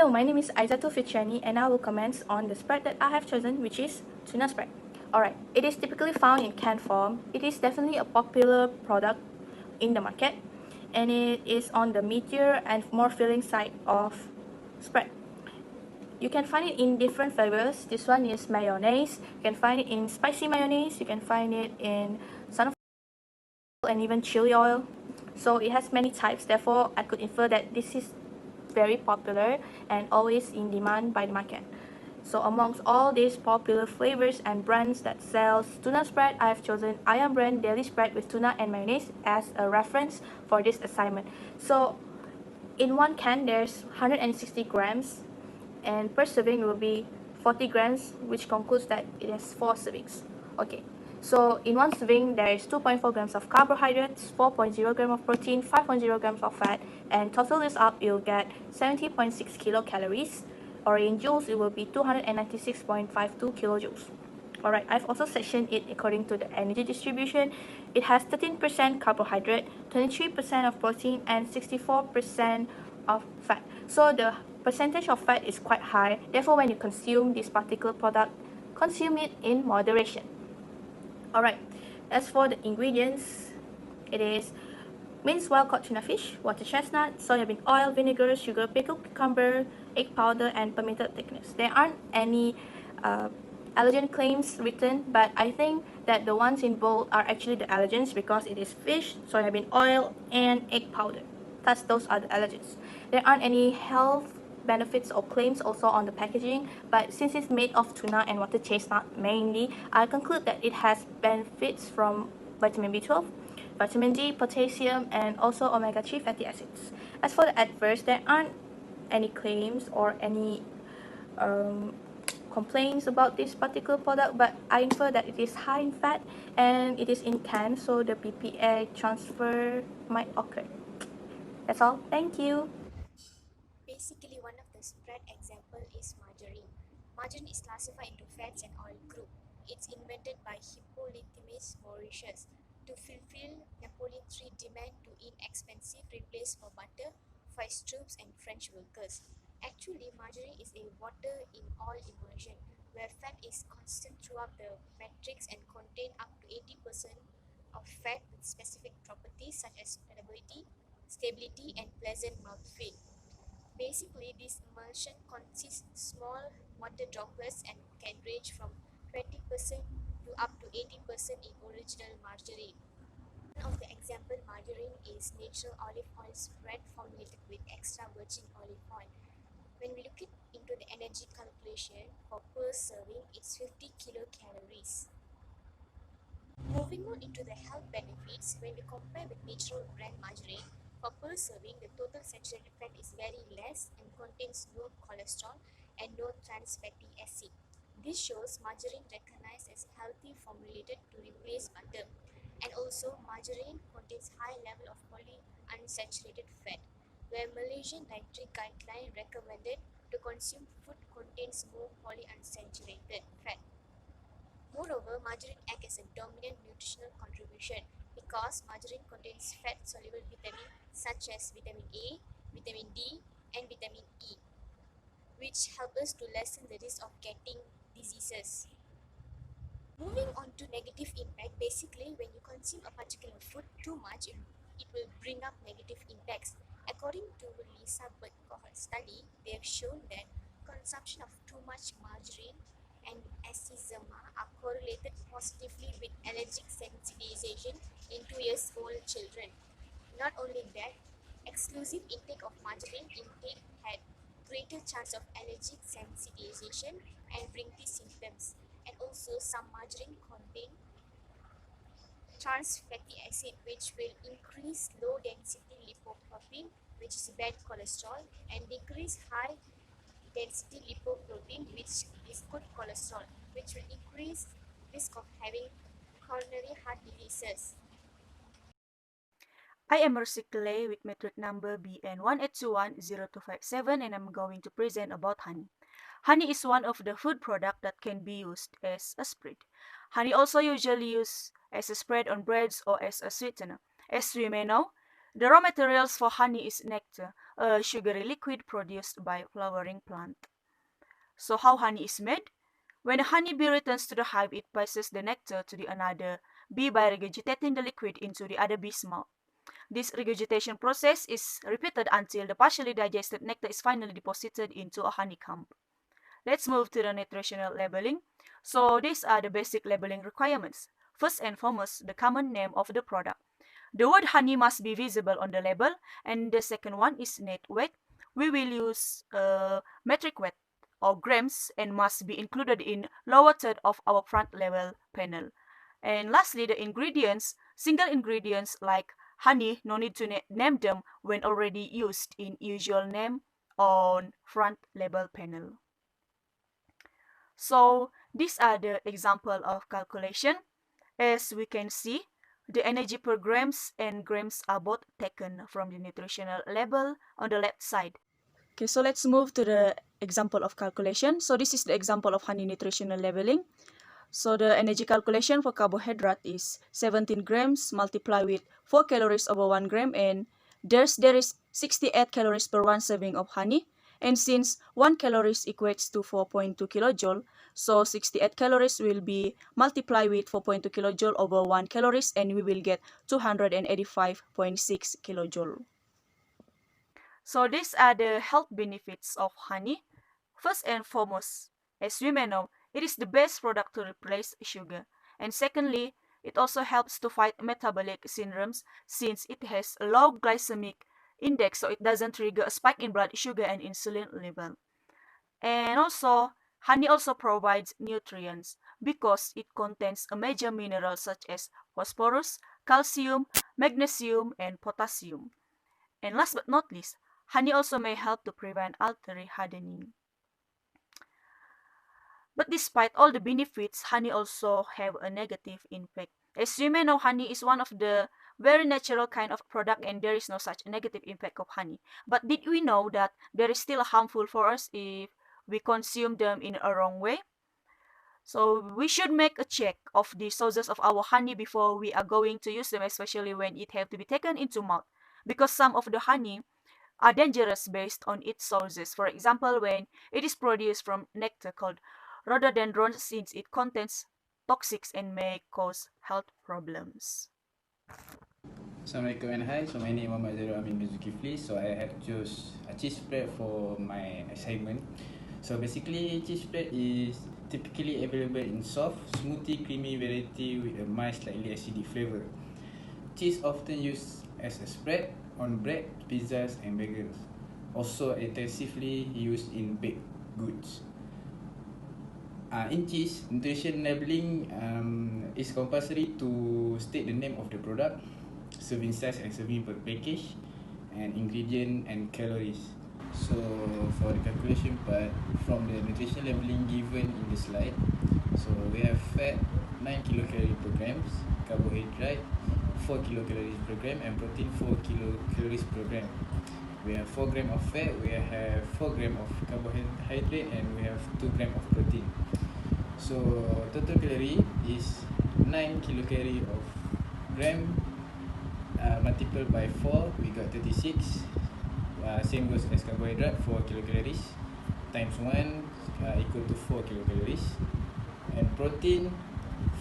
Hello, my name is Aizatul Fitriani and I will comment on the spread that I have chosen, which is tuna spread. Alright, it is typically found in canned form. It is definitely a popular product in the market and it is on the meatier and more filling side of spread. You can find it in different flavors. This one is mayonnaise. You can find it in spicy mayonnaise. You can find it in sunflower oil and even chili oil. So it has many types. Therefore, I could infer that this is very popular and always in demand by the market. So amongst all these popular flavors and brands that sells tuna spread, I have chosen Ayam brand daily spread with tuna and mayonnaise as a reference for this assignment. So in one can there's 160 grams and per serving will be 40 grams, which concludes that it has 4 servings. Okay, so in one serving there is 2.4 grams of carbohydrates, 4.0 grams of protein, 5.0 grams of fat, and total this up you'll get 70.6 kilocalories, or in joules it will be 296.52 kilojoules. Alright, I've also sectioned it according to the energy distribution. It has 13% carbohydrate, 23% of protein, and 64% of fat. So the percentage of fat is quite high. Therefore, when you consume this particular product, consume it in moderation. Alright, as for the ingredients, it is minced wild-caught tuna fish, water chestnut, soybean oil, vinegar, sugar, pickled cucumber, egg powder, and permitted thickness. There aren't any allergen claims written, but I think that the ones in bold are actually the allergens because it is fish, soybean oil, and egg powder. Thus, those are the allergens. There aren't any health benefits or claims also on the packaging, but since it's made of tuna and water chestnut mainly, I conclude that it has benefits from vitamin B12, vitamin D, potassium, and also omega-3 fatty acids. As for the adverse, there aren't any claims or any complaints about this particular product, but I infer that it is high in fat and it is in can, so the PPA transfer might occur. That's all. Thank you. Basically, one of the spread example is margarine. Margarine is classified into fats and oil group. It's invented by Hippolytamus Mauritius to fulfill Napoleon III demand to inexpensive replace for butter for his troops and French workers. Actually, margarine is a water in oil immersion where fat is constant throughout the matrix and contain up to 80% of fat with specific properties such as spreadability, stability, and pleasant mouthfeel. Basically, this emulsion consists small water droplets and can range from 20% to up to 80% in original margarine. One of the example margarine is natural olive oil spread formulated with extra virgin olive oil. When we look into the energy calculation for per serving, it's 50 kilocalories. Moving on into the health benefits, when we compare with natural brand margarine, for per serving, the total saturated fat is very less and contains no cholesterol and no trans fatty acid. This shows margarine recognized as healthy formulated to replace butter. And also, margarine contains high level of polyunsaturated fat, where Malaysian dietary guideline recommended to consume food contains more polyunsaturated fat. Moreover, margarine acts as a dominant nutritional contribution because margarine contains fat-soluble vitamins such as vitamin A, vitamin D, and vitamin E, which help us to lessen the risk of getting diseases. Moving on to negative impact, basically when you consume a particular food too much, it will bring up negative impacts. According to Lisa Bird cohort study, they have shown that consumption of too much margarine and asthma are correlated positively with allergic sensitization in 2 years old children. Not only that, exclusive intake of margarine intake had greater chance of allergic sensitization and wrinkly symptoms. And also some margarine contain trans fatty acid which will increase low density lipoprotein, which is bad cholesterol, and decrease high density lipoprotein, which is good cholesterol, which will increase risk of having coronary heart diseases. I am Rosikle with metric number BN1821027 and I'm going to present about honey. Honey is one of the food product that can be used as a spread. Honey also usually used as a spread on breads or as a sweetener. As we may know, The raw materials for honey is nectar, a sugary liquid produced by flowering plant. So how honey is made? When a honeybee returns to the hive, it passes the nectar to the another bee by regurgitating the liquid into the other bee's mouth. This regurgitation process is repeated until the partially digested nectar is finally deposited into a honeycomb. Let's move to the nutritional labeling. So these are the basic labeling requirements. First and foremost, the common name of the product. The word honey must be visible on the label, and the second one is net weight. We will use metric weight or grams and must be included in lower third of our front label panel. And lastly, the ingredients, single ingredients like honey, no need to name them when already used in usual name on front label panel. So these are the example of calculation. As we can see, the energy per grams and grams are both taken from the nutritional label on the left side. Okay, so let's move to the example of calculation. So this is the example of honey nutritional labeling. So the energy calculation for carbohydrate is 17 grams multiplied with 4 calories over 1 gram, and there is 68 calories per 1 serving of honey. And since 1 calories equates to 4.2 kilojoule, so 68 calories will be multiplied with 4.2 kilojoule over 1 calories, and we will get 285.6 kilojoule. So these are the health benefits of honey. First and foremost, as we may know, it is the best product to replace sugar. And secondly, it also helps to fight metabolic syndromes since it has a low glycemic index, so it doesn't trigger a spike in blood sugar and insulin level. And also, honey also provides nutrients because it contains a major minerals such as phosphorus, calcium, magnesium, and potassium. And last but not least, honey also may help to prevent artery hardening. But despite all the benefits, honey also have a negative impact. As you may know, honey is one of the very natural kind of product and there is no such negative impact of honey. But did we know that there is still harmful for us if we consume them in a wrong way? So we should make a check of the sources of our honey before we are going to use them, especially when it have to be taken into mouth. Because some of the honey are dangerous based on its sources. For example, when it is produced from nectar called rhododendron, since it contains toxics and may cause health problems. Assalamualaikum and hi. So my name is Muhammad Zairul Amin bin Zulkifli. So I have choose a cheese spread for my assignment. So basically, cheese spread is typically available in soft, smoothie, creamy variety with a mild, slightly acidic flavor. Cheese often used as a spread on bread, pizzas, and bagels. Also extensively used in baked goods. In cheese, nutrition labeling is compulsory to state the name of the product, serving size and serving per package, and ingredient and calories. So for the calculation part, from the nutrition labeling given in the slide, so we have fat 9 kilocalories per grams, carbohydrate 4 kilocalories per gram, and protein 4 kilocalories per gram. We have 4 grams of fat, we have 4 grams of carbohydrate, and we have 2 grams of protein. So total calorie is 9 kilocalories of gram multiplied by 4, we got 36. Same goes as carbohydrate, 4 kilocalories times 1 equal to 4 kilocalories, and protein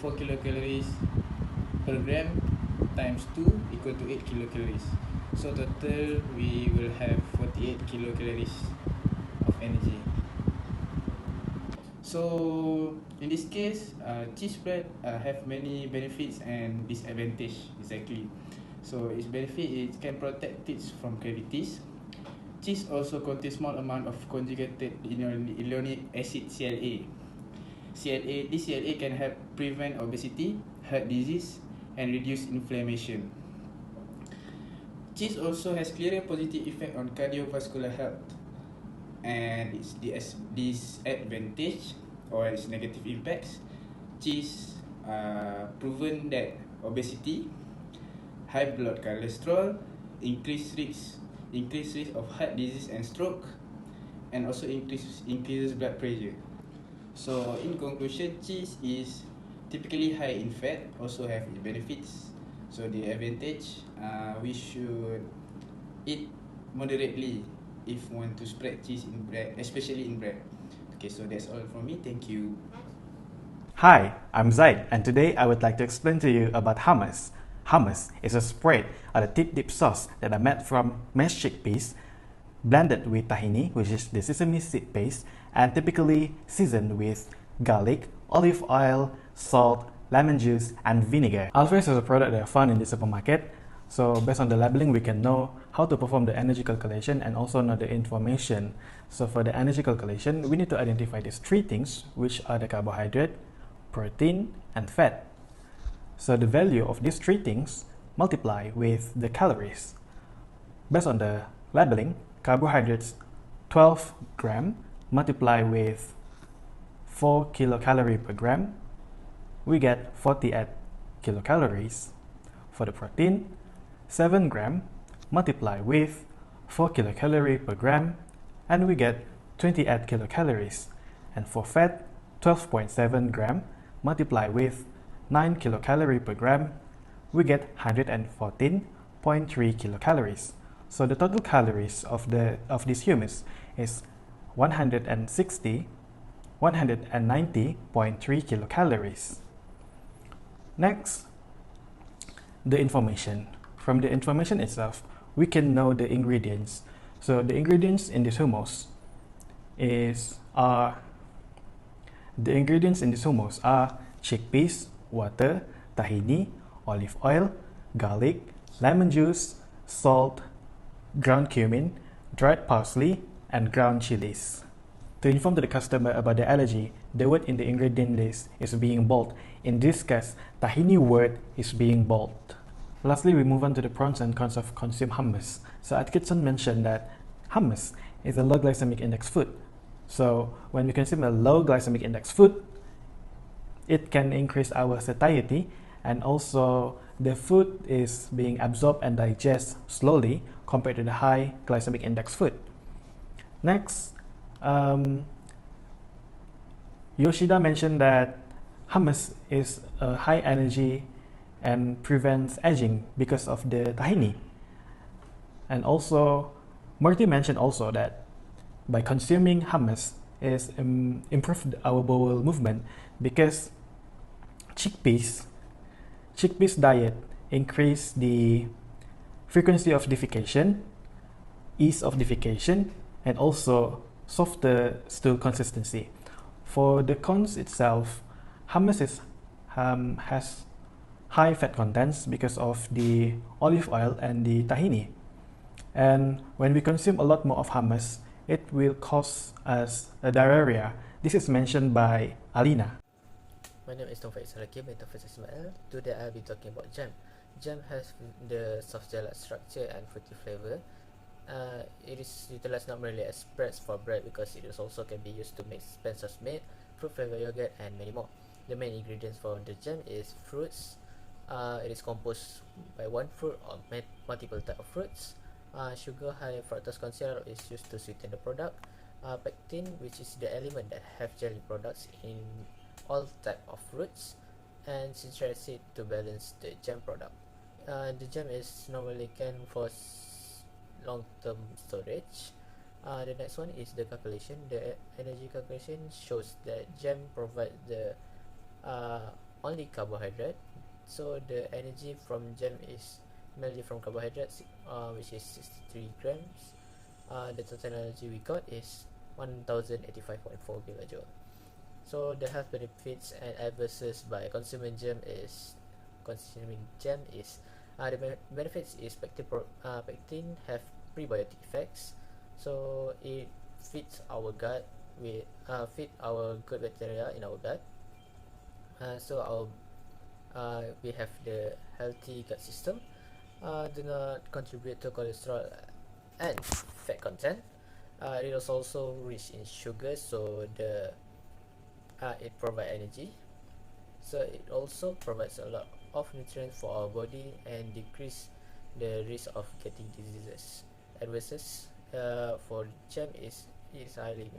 4 kilocalories per gram times 2 equal to 8 kilocalories. So total we will have 48 kilocalories of energy. So in this case, cheese spread have many benefits and disadvantages exactly. So its benefit, it can protect teeth from cavities. Cheese also contains small amount of conjugated linoleic acid CLA. This CLA can help prevent obesity, heart disease, and reduce inflammation. Cheese also has clear positive effect on cardiovascular health, and its disadvantage or its negative impacts. Cheese proven that obesity, high blood cholesterol, increased risk of heart disease and stroke, and also increases blood pressure. So in conclusion, cheese is typically high in fat, also have benefits. So the advantage, we should eat moderately if we want to spread cheese in bread, especially in bread. Okay, so that's all from me. Thank you. Hi, I'm Zaid, and today I would like to explain to you about hummus. Hummus is a spread or a tip-dip sauce that are made from mashed chickpeas, blended with tahini, which is the sesame seed paste, and typically seasoned with garlic, olive oil, salt, lemon juice, and vinegar. Always is a product that are found in the supermarket, so based on the labeling we can know how to perform the energy calculation and also know the information. So for the energy calculation, we need to identify these three things, which are the carbohydrate, protein, and fat. So the value of these three things multiply with the calories. Based on the labeling, carbohydrates 12 gram multiply with 4 kilocalorie per gram, we get 48 kilocalories. For the protein, 7 gram multiply with 4 kilocalorie per gram, and we get 28 kilocalories. And for fat, 12.7 gram multiply with 9 kilocalorie per gram, we get 114.3 kilocalories. So the total calories of this hummus is 190.3 kilocalories. Next, the information. From the information itself, we can know the ingredients. So the ingredients in this hummus are chickpeas, water, tahini, olive oil, garlic, lemon juice, salt, ground cumin, dried parsley, and ground chilies. To inform to the customer about the allergy, the word in the ingredient list is being bold. In this case, tahini word is being bold. Lastly, we move on to the pros and cons of consume hummus. So Atkinson mentioned that hummus is a low glycemic index food. So when we consume a low glycemic index food, it can increase our satiety, and also the food is being absorbed and digested slowly compared to the high glycemic index food. Next, Yoshida mentioned that hummus is a high energy and prevents aging because of the tahini. And also, Murthy mentioned also that by consuming hummus is improved our bowel movement because chickpeas diet increase the frequency of defecation, ease of defecation, and also softer stool consistency. For the cons itself, hummus has high fat contents because of the olive oil and the tahini. And when we consume a lot more of hummus, it will cause us a diarrhea. This is mentioned by Alina. My name is Taufik Salakim and Taufik Ismail. Today I'll be talking about jam. Jam has the soft gel-like structure and fruity flavor. It is utilized not merely as spreads for bread because it is also can be used to make Spencer's meat, fruit flavored yogurt, and many more. The main ingredients for the jam is fruits. It is composed by one fruit or multiple type of fruits. Sugar, high fructose corn syrup is used to sweeten the product. Pectin, which is the element that have jelly products in all type of fruits, and citric acid to balance the jam product. The jam is normally canned for long-term storage. The next one is the calculation. The energy calculation shows that jam provides the only carbohydrate, so the energy from jam is mainly from carbohydrates, which is 63 grams. The total energy we got is 1085.4 kilojoule. So the health benefits and adverses by consuming jam is the benefits is pectin have prebiotic effects, so it feeds our gut with feed our good bacteria in our gut. So we have the healthy gut system. Do not contribute to cholesterol and fat content. It is also rich in sugar, so it provides energy. So it also provides a lot of nutrients for our body and decrease the risk of getting diseases. Adverses for jam is highly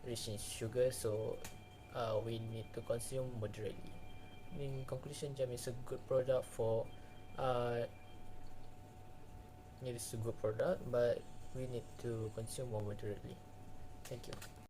rich in sugar, so we need to consume moderately. In conclusion, jam is a good product for Uh, it is a good product, but we need to consume more moderately. Thank you.